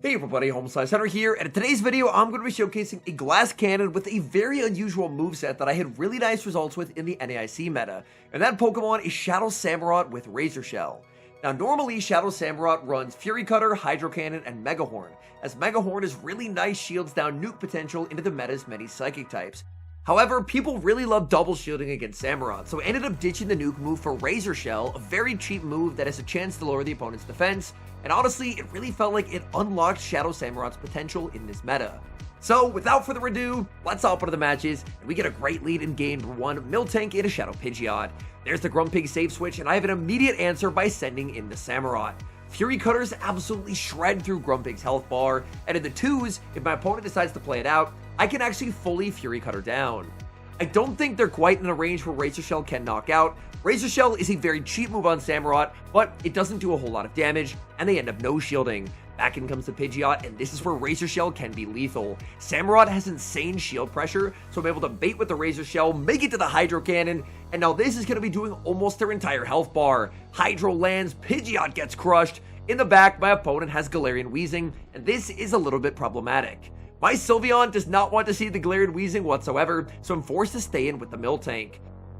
Hey everybody, HomeSliceHenry here, and in today's video, I'm going to be showcasing a glass cannon with a very unusual moveset that I had really nice results with in the NAIC meta, and that Pokemon is Shadow Samurott with Razor Shell. Now normally, Shadow Samurott runs Fury Cutter, Hydro Cannon, and Mega Horn, as Mega Horn is really nice shields down nuke potential into the meta's many psychic types. However, people really love double shielding against Samurott, so I ended up ditching the nuke move for Razor Shell, a very cheap move that has a chance to lower the opponent's defense, and honestly, it really felt like it unlocked Shadow Samurott's potential in this meta. So, without further ado, let's hop into the matches, and we get a great lead in game 1, Miltank into Shadow Pidgeot. There's the Grumpig save switch, and I have an immediate answer by sending in the Samurott. Fury Cutters absolutely shred through Grumpig's health bar, and in the 2s, if my opponent decides to play it out, I can actually fully Fury Cutter down. I don't think they're quite in a range where Razor Shell can knock out. Razor Shell is a very cheap move on Samurott, but it doesn't do a whole lot of damage, and they end up no shielding. Back in comes the Pidgeot, and this is where Razor Shell can be lethal. Samurott has insane shield pressure, so I'm able to bait with the Razor Shell, make it to the Hydro Cannon, and now this is going to be doing almost their entire health bar. Hydro lands, Pidgeot gets crushed. In the back, my opponent has Galarian Weezing, and this is a little bit problematic. My Sylveon does not want to see the Galarian Weezing whatsoever, so I'm forced to stay in with the Miltank.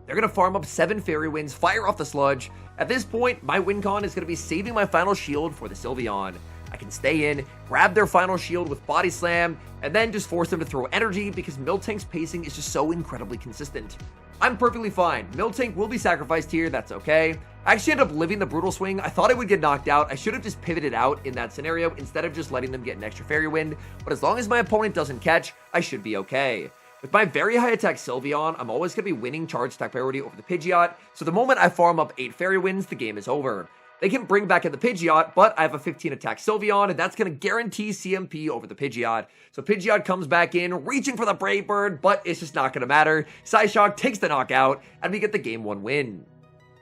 They're going to farm up 7 Fairy Winds, fire off the Sludge. At this point, my win con is going to be saving my final shield for the Sylveon. I can stay in, grab their final shield with Body Slam, and then just force them to throw energy because Miltank's pacing is just so incredibly consistent. I'm perfectly fine. Miltank will be sacrificed here, that's okay. I actually ended up living the Brutal Swing. I thought I would get knocked out. I should have just pivoted out in that scenario instead of just letting them get an extra Fairy Wind, but as long as my opponent doesn't catch, I should be okay. With my very high attack Sylveon, I'm always going to be winning charge attack priority over the Pidgeot, so the moment I farm up 8 Fairy Winds, the game is over. They can bring back in the Pidgeot, but I have a 15 attack Sylveon, and that's going to guarantee CMP over the Pidgeot. So Pidgeot comes back in, reaching for the Brave Bird, but it's just not going to matter. Psyshock takes the knockout, and we get the game 1 win.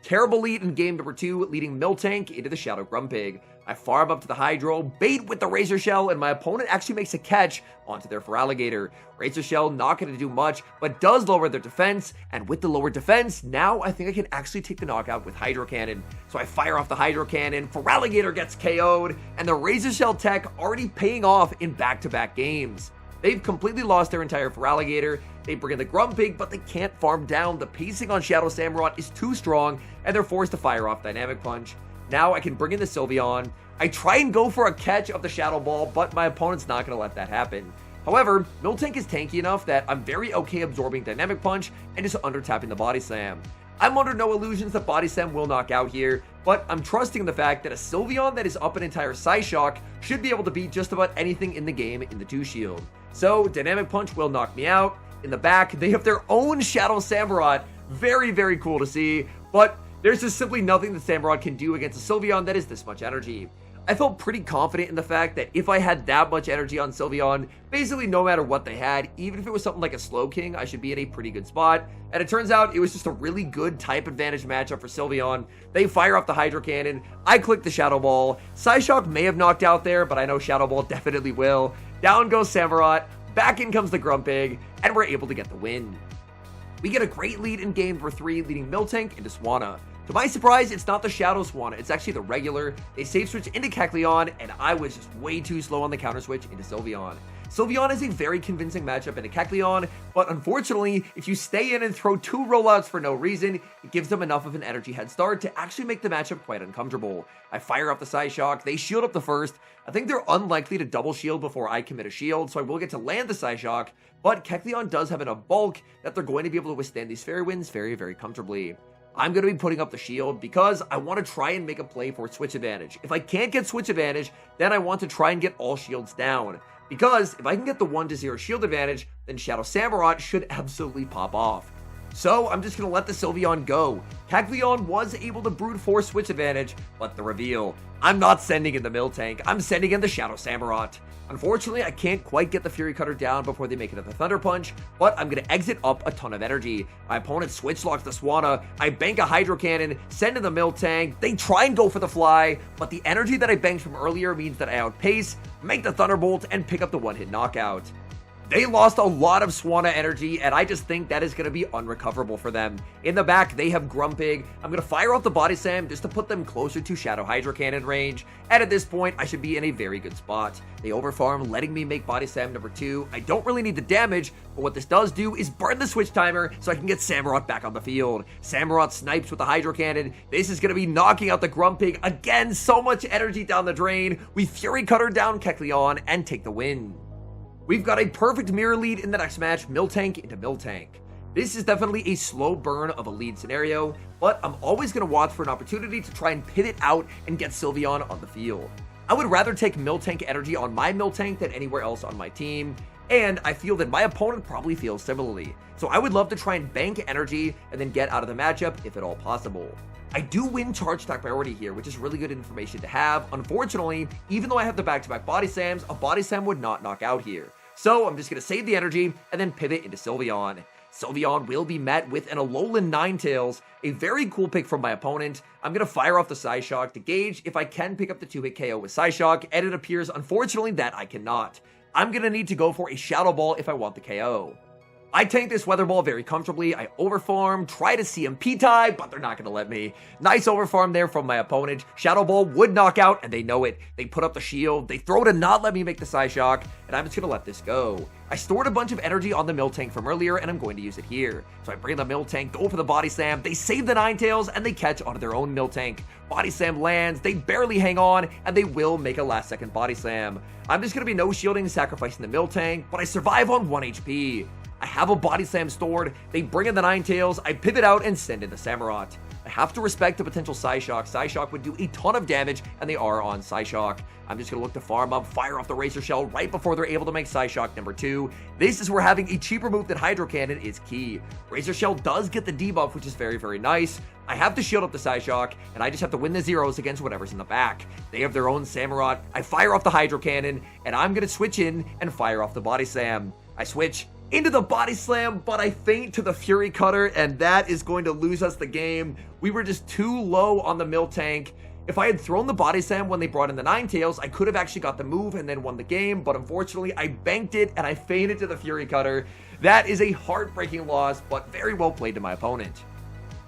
Terrible lead in game number 2, leading Miltank into the Shadow Grumpig. I farm up to the Hydro, bait with the Razor Shell, and my opponent actually makes a catch onto their Feraligatr. Razor Shell not going to do much, but does lower their defense, and with the lower defense, now I think I can actually take the knockout with Hydro Cannon. So I fire off the Hydro Cannon, Feraligatr gets KO'd, and the Razor Shell tech already paying off in back-to-back games. They've completely lost their entire Feraligatr. They bring in the Grumpig, but they can't farm down. The pacing on Shadow Samurott is too strong, and they're forced to fire off Dynamic Punch. Now I can bring in the Sylveon. I try and go for a catch of the Shadow Ball, but my opponent's not going to let that happen. However, Miltank is tanky enough that I'm very okay absorbing Dynamic Punch and just under-tapping the Body Slam. I'm under no illusions that Body Slam will knock out here, but I'm trusting the fact that a Sylveon that is up an entire Psyshock should be able to beat just about anything in the game in the 2-shield. So, Dynamic Punch will knock me out. In the back, they have their own Shadow Samurott. Very, very cool to see, but there's just simply nothing that Samurott can do against a Sylveon that is this much energy. I felt pretty confident in the fact that if I had that much energy on Sylveon, basically no matter what they had, even if it was something like a Slowking, I should be in a pretty good spot. And it turns out it was just a really good type advantage matchup for Sylveon. They fire off the Hydro Cannon, I click the Shadow Ball. Psyshock may have knocked out there, but I know Shadow Ball definitely will. Down goes Samurott, back in comes the Grumpig, and we're able to get the win. We get a great lead in game number 3, leading Miltank into Swanna. To my surprise, it's not the Shadow Swanna, it's actually the regular. They save switch into Kecleon, and I was just way too slow on the counter switch into Sylveon. Sylveon is a very convincing matchup into Kecleon, but unfortunately, if you stay in and throw 2 rollouts for no reason, it gives them enough of an energy head start to actually make the matchup quite uncomfortable. I fire up the Psyshock, they shield up the first. I think they're unlikely to double shield before I commit a shield, so I will get to land the Psyshock, but Kecleon does have enough bulk that they're going to be able to withstand these Fairy Winds very, very comfortably. I'm going to be putting up the shield because I want to try and make a play for switch advantage. If I can't get switch advantage, then I want to try and get all shields down. Because if I can get the 1-0 shield advantage, then Shadow Samurott should absolutely pop off. So I'm just going to let the Sylveon go. Kecleon was able to brute force switch advantage, but the reveal. I'm not sending in the Miltank, I'm sending in the Shadow Samurott. Unfortunately, I can't quite get the Fury Cutter down before they make it to the Thunder Punch, but I'm going to exit up a ton of energy. My opponent switch locks the Swanna, I bank a Hydro Cannon, send in the Miltank, they try and go for the fly, but the energy that I banked from earlier means that I outpace, make the Thunderbolt, and pick up the one-hit knockout. They lost a lot of Swanna energy, and I just think that is going to be unrecoverable for them. In the back, they have Grumpig. I'm going to fire off the Body Slam just to put them closer to Shadow Hydro Cannon range, and at this point, I should be in a very good spot. They overfarm, letting me make Body Slam number 2. I don't really need the damage, but what this does do is burn the switch timer so I can get Samurott back on the field. Samurott snipes with the Hydro Cannon. This is going to be knocking out the Grumpig. Again, so much energy down the drain. We Fury Cutter down Kecleon and take the win. We've got a perfect mirror lead in the next match, Miltank into Miltank. This is definitely a slow burn of a lead scenario, but I'm always going to watch for an opportunity to try and pivot out and get Sylveon on the field. I would rather take Miltank energy on my Miltank than anywhere else on my team, and I feel that my opponent probably feels similarly. So I would love to try and bank energy and then get out of the matchup if at all possible. I do win charge attack priority here, which is really good information to have. Unfortunately, even though I have the back-to-back Body Slams, a Body Slam would not knock out here. So I'm just going to save the energy and then pivot into Sylveon. Sylveon will be met with an Alolan Ninetales, a very cool pick from my opponent. I'm going to fire off the Psyshock to gauge if I can pick up the 2-hit KO with Psyshock, and it appears, unfortunately, that I cannot. I'm going to need to go for a Shadow Ball if I want the KO. I tank this Weather Ball very comfortably. I overfarm, try to CMP tie, but they're not going to let me. Nice overfarm there from my opponent. Shadow Ball would knock out, and they know it. They put up the shield. They throw to not let me make the Psyshock, and I'm just going to let this go. I stored a bunch of energy on the Miltank from earlier, and I'm going to use it here. So I bring the Miltank, go for the Body Slam. They save the Ninetales, and they catch onto their own Miltank. Body Slam lands. They barely hang on, and they will make a last-second Body Slam. I'm just going to be no-shielding, sacrificing the Miltank, but I survive on 1 HP. I have a Body Slam stored, they bring in the Ninetales, I pivot out and send in the Samurott. I have to respect the potential Psyshock. Psyshock would do a ton of damage, and they are on Psyshock. I'm just going to look to farm up, fire off the Razor Shell right before they're able to make Psyshock number 2. This is where having a cheaper move than Hydro Cannon is key. Razor Shell does get the debuff, which is very, very nice. I have to shield up the Psyshock, and I just have to win the zeros against whatever's in the back. They have their own Samurott. I fire off the Hydro Cannon, and I'm going to switch in and fire off the Body Slam. I switch into the Body Slam, but I feint to the Fury Cutter, and that is going to lose us the game. We were just too low on the Miltank. If I had thrown the Body Slam when they brought in the Ninetales, I could have actually got the move and then won the game, but unfortunately, I banked it and I feinted to the Fury Cutter. That is a heartbreaking loss, but very well played to my opponent.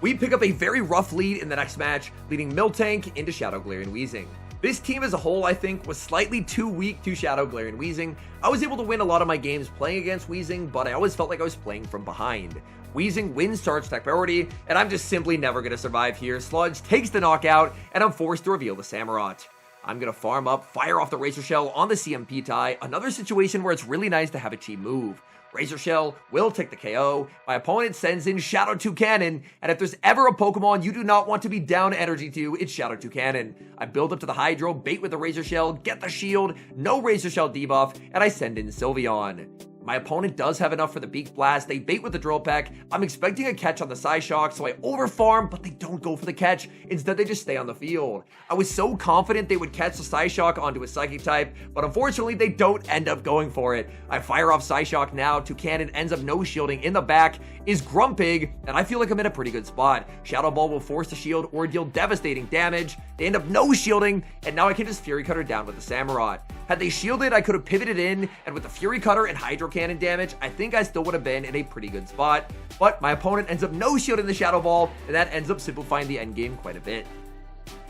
We pick up a very rough lead in the next match, leading Miltank into Shadow Galarian Weezing. This team as a whole, I think, was slightly too weak to Shadow Galarian Weezing. I was able to win a lot of my games playing against Weezing, but I always felt like I was playing from behind. Weezing wins charge attack priority, and I'm just simply never going to survive here. Sludge takes the knockout, and I'm forced to reveal the Samurott. I'm going to farm up, fire off the Razor Shell on the CMP tie, another situation where it's really nice to have a cheap move. Razor Shell will take the KO. My opponent sends in Shadow Toucannon, and if there's ever a Pokemon you do not want to be down energy to, it's Shadow Toucannon. I build up to the Hydro, bait with the Razor Shell, get the shield, no Razor Shell debuff, and I send in Sylveon. My opponent does have enough for the Beak Blast. They bait with the Drill Peck. I'm expecting a catch on the Psyshock, so I overfarm, but they don't go for the catch. Instead, they just stay on the field. I was so confident they would catch the Psyshock onto a Psychic type, but unfortunately, they don't end up going for it. I fire off Psyshock now. Toucannon ends up no-shielding. In the back is Grumpig, and I feel like I'm in a pretty good spot. Shadow Ball will force the shield or deal devastating damage. They end up no-shielding, and now I can just Fury Cutter down with the Samurott. Had they shielded, I could have pivoted in, and with the Fury Cutter and Hydro Cannon damage, I think I still would have been in a pretty good spot. But my opponent ends up no-shielding the Shadow Ball, and that ends up simplifying the endgame quite a bit.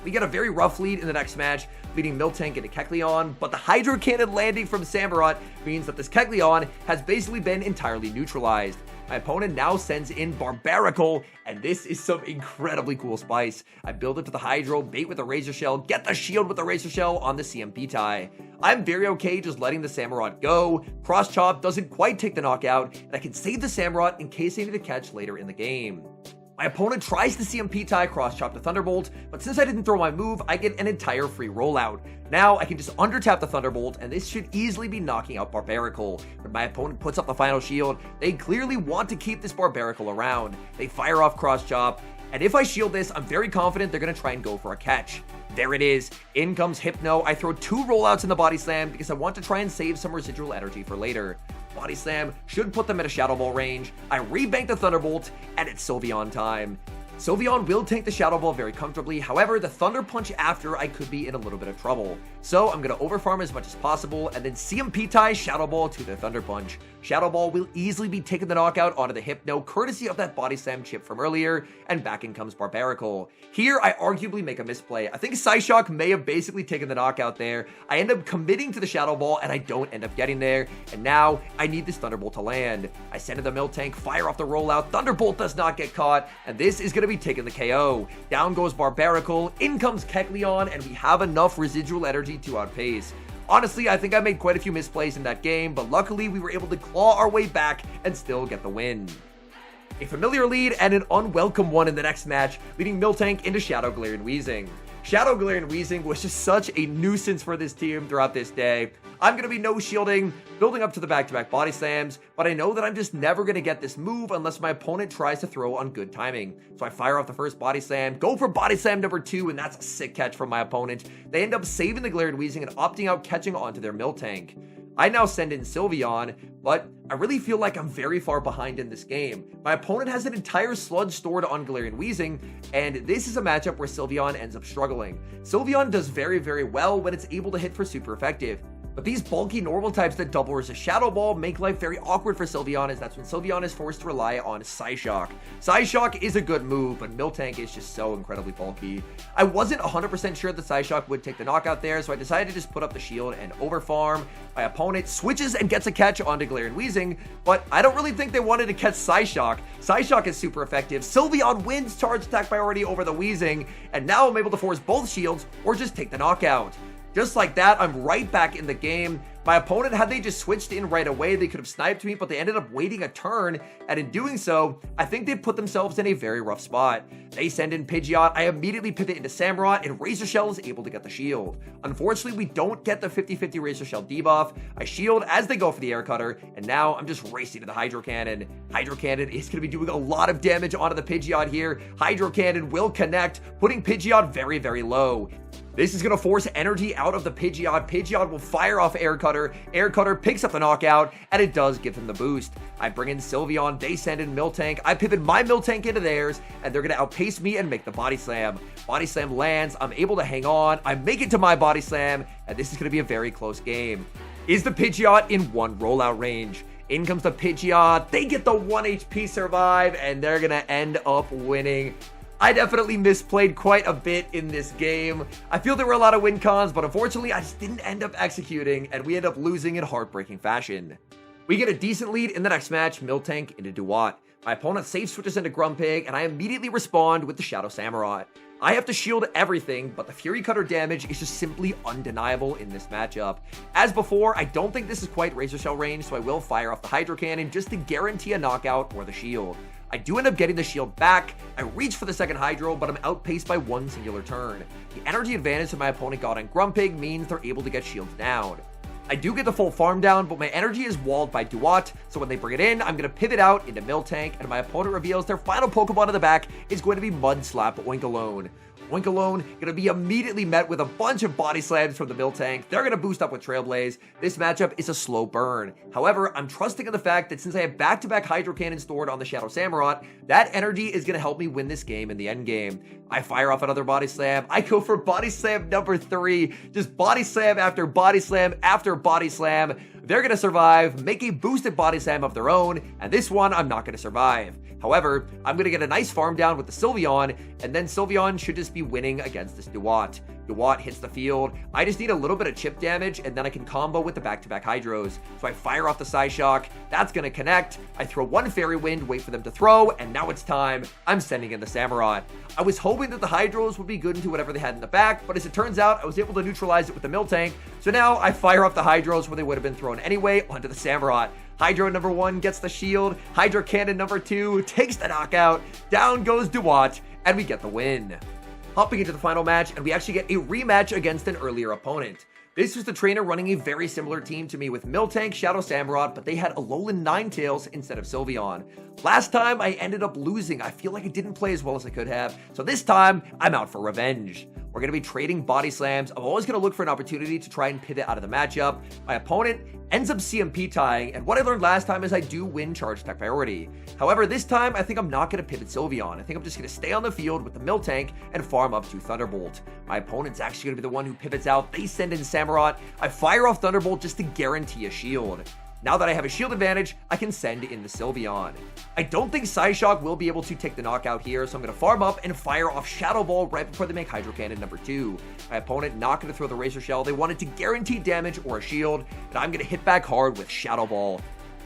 We get a very rough lead in the next match, leading Miltank into Kecleon, but the Hydro Cannon landing from Samurott means that this Kecleon has basically been entirely neutralized. My opponent now sends in Barbaracle, and this is some incredibly cool spice. I build it to the Hydro, bait with the Razor Shell, get the shield with the Razor Shell on the CMP tie. I'm very okay just letting the Samurott go. Cross Chop doesn't quite take the knockout, and I can save the Samurott in case I need to catch later in the game. My opponent tries to CMP tie Cross Chop to Thunderbolt, but since I didn't throw my move, I get an entire free rollout. Now I can just undertap the Thunderbolt, and this should easily be knocking out Barbaracle. But my opponent puts up the final shield. They clearly want to keep this Barbaracle around. They fire off Cross Chop, and if I shield this, I'm very confident they're going to try and go for a catch. There it is. In comes Hypno. I throw 2 rollouts in the Body Slam because I want to try and save some residual energy for later. Body Slam should put them at a Shadow Ball range. I rebank the Thunderbolt, and it's Sylveon time. Sylveon will tank the Shadow Ball very comfortably. However, the Thunder Punch after, I could be in a little bit of trouble. So I'm going to overfarm as much as possible and then CMP tie Shadow Ball to the Thunder Punch. Shadow Ball will easily be taking the knockout onto the Hypno, courtesy of that body slam chip from earlier, and back in comes Barbarical. Here, I arguably make a misplay. I think Psyshock may have basically taken the knockout there. I end up committing to the Shadow Ball, and I don't end up getting there, and now I need this Thunderbolt to land. I send in the Miltank, fire off the rollout, Thunderbolt does not get caught, and this is going to be taking the KO. Down goes Barbarical, in comes Kecleon, and we have enough residual energy to outpace. Honestly, I think I made quite a few misplays in that game, but luckily we were able to claw our way back and still get the win. A familiar lead and an unwelcome one in the next match, leading Miltank into Shadow Galarian Weezing. Shadow Galarian Weezing was just such a nuisance for this team throughout this day. I'm going to be no shielding, building up to the back-to-back body slams, but I know that I'm just never going to get this move unless my opponent tries to throw on good timing. So I fire off the first body slam, go for body slam number 2, and that's a sick catch from my opponent. They end up saving the Galarian Weezing and opting out catching onto their Miltank. I now send in Sylveon, but I really feel like I'm very far behind in this game. My opponent has an entire Sludge stored on Galarian Weezing, and this is a matchup where Sylveon ends up struggling. Sylveon does very, very well when it's able to hit for super effective. But these bulky normal types that double as a Shadow Ball make life very awkward for Sylveon, as that's when Sylveon is forced to rely on Psyshock. Psyshock is a good move, but Miltank is just so incredibly bulky. I wasn't 100% sure that Psyshock would take the knockout there, so I decided to just put up the shield and overfarm. My opponent switches and gets a catch onto Galarian Weezing, but I don't really think they wanted to catch Psyshock. Psyshock is super effective. Sylveon wins charge attack priority over the Weezing, and now I'm able to force both shields or just take the knockout. Just like that, I'm right back in the game. My opponent, had they just switched in right away, they could have sniped me, but they ended up waiting a turn, and in doing so, I think they put themselves in a very rough spot. They send in Pidgeot, I immediately pivot into Samurott, and Razor Shell is able to get the shield. Unfortunately, we don't get the 50-50 Razor Shell debuff. I shield as they go for the Air Cutter, and now I'm just racing to the Hydro Cannon. Hydro Cannon is going to be doing a lot of damage onto the Pidgeot here. Hydro Cannon will connect, putting Pidgeot very, very low. This is going to force energy out of the Pidgeot. Pidgeot will fire off Air Cutter. Air Cutter picks up the knockout, and it does give him the boost. I bring in Sylveon. They send in Miltank. I pivot my Miltank into theirs, and they're going to outpace me and make the Body Slam. Body Slam lands. I'm able to hang on. I make it to my Body Slam, and this is going to be a very close game. Is the Pidgeot in one rollout range? In comes the Pidgeot. They get the 1 HP survive, and they're going to end up winning. I definitely misplayed quite a bit in this game. I feel there were a lot of win cons, but unfortunately I just didn't end up executing, and we end up losing in heartbreaking fashion. We get a decent lead in the next match, Miltank into Duat. My opponent safe switches into Grumpig, and I immediately respond with the Shadow Samurott. I have to shield everything, but the Fury Cutter damage is just simply undeniable in this matchup. As before, I don't think this is quite Razor Shell range, so I will fire off the Hydro Cannon just to guarantee a knockout or the shield. I do end up getting the shield back. I reach for the second Hydro, but I'm outpaced by one singular turn. The energy advantage that my opponent got on Grumpig means they're able to get shields down. I do get the full farm down, but my energy is walled by Duat, so when they bring it in, I'm going to pivot out into Miltank, and my opponent reveals their final Pokemon in the back is going to be Mudslap Oinkologne. Oinkologne going to be immediately met with a bunch of body slams from the Miltank. They're going to boost up with Trailblaze. This matchup is a slow burn. However, I'm trusting in the fact that since I have back-to-back Hydro Cannon stored on the Shadow Samurott, that energy is going to help me win this game in the endgame. I fire off another body slam. I go for body slam number 3. Just body slam after body slam after body slam. They're going to survive, make a boosted body slam of their own, and this one I'm not going to survive. However, I'm going to get a nice farm down with the Sylveon, and then Sylveon should just be winning against this Duat. Duat hits the field. I just need a little bit of chip damage, and then I can combo with the back-to-back Hydros. So I fire off the Psyshock. That's going to connect. I throw one Fairy Wind, wait for them to throw, and now it's time. I'm sending in the Samurott. I was hoping that the Hydros would be good into whatever they had in the back, but as it turns out, I was able to neutralize it with the Miltank. So now I fire off the Hydros where they would have been thrown anyway onto the Samurott. Hydro number 1 gets the shield. Hydro Cannon number 2 takes the knockout. Down goes Duat, and we get the win. Hopping into the final match, and we actually get a rematch against an earlier opponent. This was the trainer running a very similar team to me with Miltank, Shadow Samurott, but they had Alolan Ninetales instead of Sylveon. Last time, I ended up losing. I feel like I didn't play as well as I could have, so this time, I'm out for revenge. We're going to be trading body slams. I'm always going to look for an opportunity to try and pivot out of the matchup. My opponent ends up CMP tying, and what I learned last time is I do win charge attack priority. However, this time, I think I'm not going to pivot Sylveon. I think I'm just going to stay on the field with the Miltank and farm up to Thunderbolt. My opponent's actually going to be the one who pivots out. They send in Samurott. I fire off Thunderbolt just to guarantee a shield. Now that I have a shield advantage, I can send in the Sylveon. I don't think Psyshock will be able to take the knockout here, so I'm going to farm up and fire off Shadow Ball right before they make Hydro Cannon number 2. My opponent not going to throw the Razor Shell. They wanted to guarantee damage or a shield, and I'm going to hit back hard with Shadow Ball.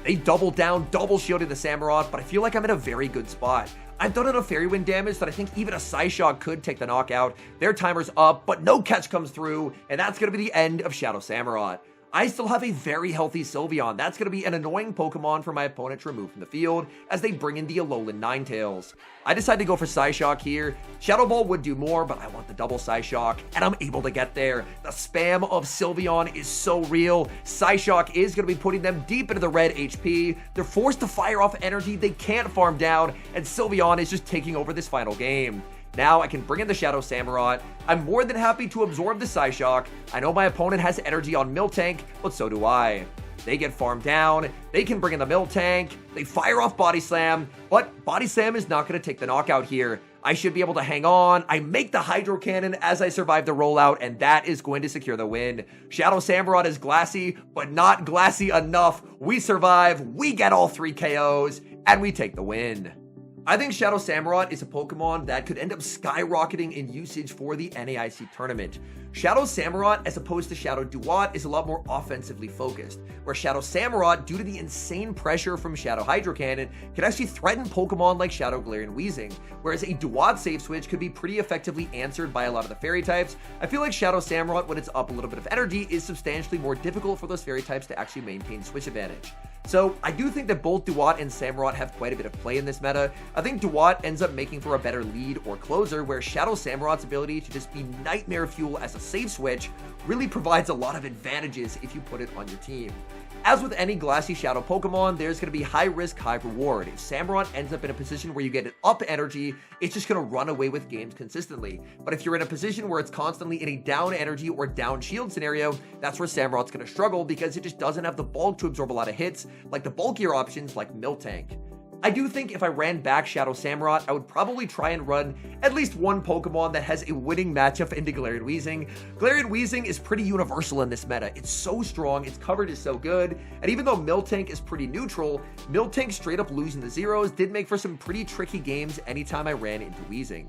They double down, double shielding the Samurott, but I feel like I'm in a very good spot. I've done enough Fairy Wind damage that I think even a Psyshock could take the knockout. Their timer's up, but no catch comes through, and that's going to be the end of Shadow Samurott. I still have a very healthy Sylveon. That's going to be an annoying Pokemon for my opponent to remove from the field as they bring in the Alolan Ninetales. I decided to go for Psyshock here. Shadow Ball would do more, but I want the double Psyshock, and I'm able to get there. The spam of Sylveon is so real. Psyshock is going to be putting them deep into the red HP. They're forced to fire off energy they can't farm down, and Sylveon is just taking over this final game. Now I can bring in the Shadow Samurott. I'm more than happy to absorb the Psyshock. I know my opponent has energy on Miltank, but so do I. They get farmed down. They can bring in the Miltank. They fire off Body Slam, but Body Slam is not going to take the knockout here. I should be able to hang on. I make the Hydro Cannon as I survive the rollout, and that is going to secure the win. Shadow Samurott is glassy, but not glassy enough. We survive, we get all 3 KOs, and we take the win. I think Shadow Samurott is a Pokemon that could end up skyrocketing in usage for the NAIC tournament. Shadow Samurott, as opposed to Shadow Duat, is a lot more offensively focused, where Shadow Samurott, due to the insane pressure from Shadow Hydro Cannon, can actually threaten Pokemon like Shadow Galarian Weezing, whereas a Duat save switch could be pretty effectively answered by a lot of the Fairy types. I feel like Shadow Samurott, when it's up a little bit of energy, is substantially more difficult for those Fairy types to actually maintain switch advantage. So I do think that both Duat and Samurott have quite a bit of play in this meta. I think Duat ends up making for a better lead or closer, where Shadow Samurott's ability to just be nightmare fuel as a save switch really provides a lot of advantages if you put it on your team. As with any glassy Shadow Pokemon, there's going to be high risk, high reward. If Samurott ends up in a position where you get an up energy, it's just going to run away with games consistently. But if you're in a position where it's constantly in a down energy or down shield scenario, that's where Samurott's going to struggle because it just doesn't have the bulk to absorb a lot of hits, like the bulkier options like Miltank. I do think if I ran back Shadow Samurott, I would probably try and run at least one Pokemon that has a winning matchup into Galarian Weezing. Galarian Weezing is pretty universal in this meta. It's so strong, its coverage is so good, and even though Miltank is pretty neutral, Miltank straight up losing the zeros did make for some pretty tricky games anytime I ran into Weezing.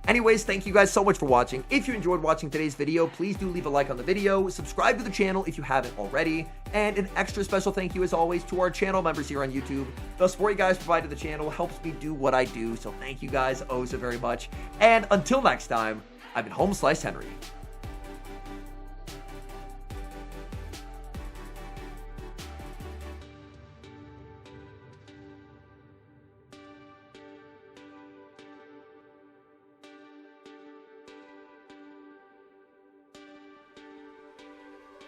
Anyways, thank you guys so much for watching. If you enjoyed watching today's video, please do leave a like on the video, subscribe to the channel if you haven't already, and an extra special thank you as always to our channel members here on YouTube. The support you guys provide to the channel helps me do what I do, so thank you guys oh so very much. And until next time, I've been HomeSliceHenry.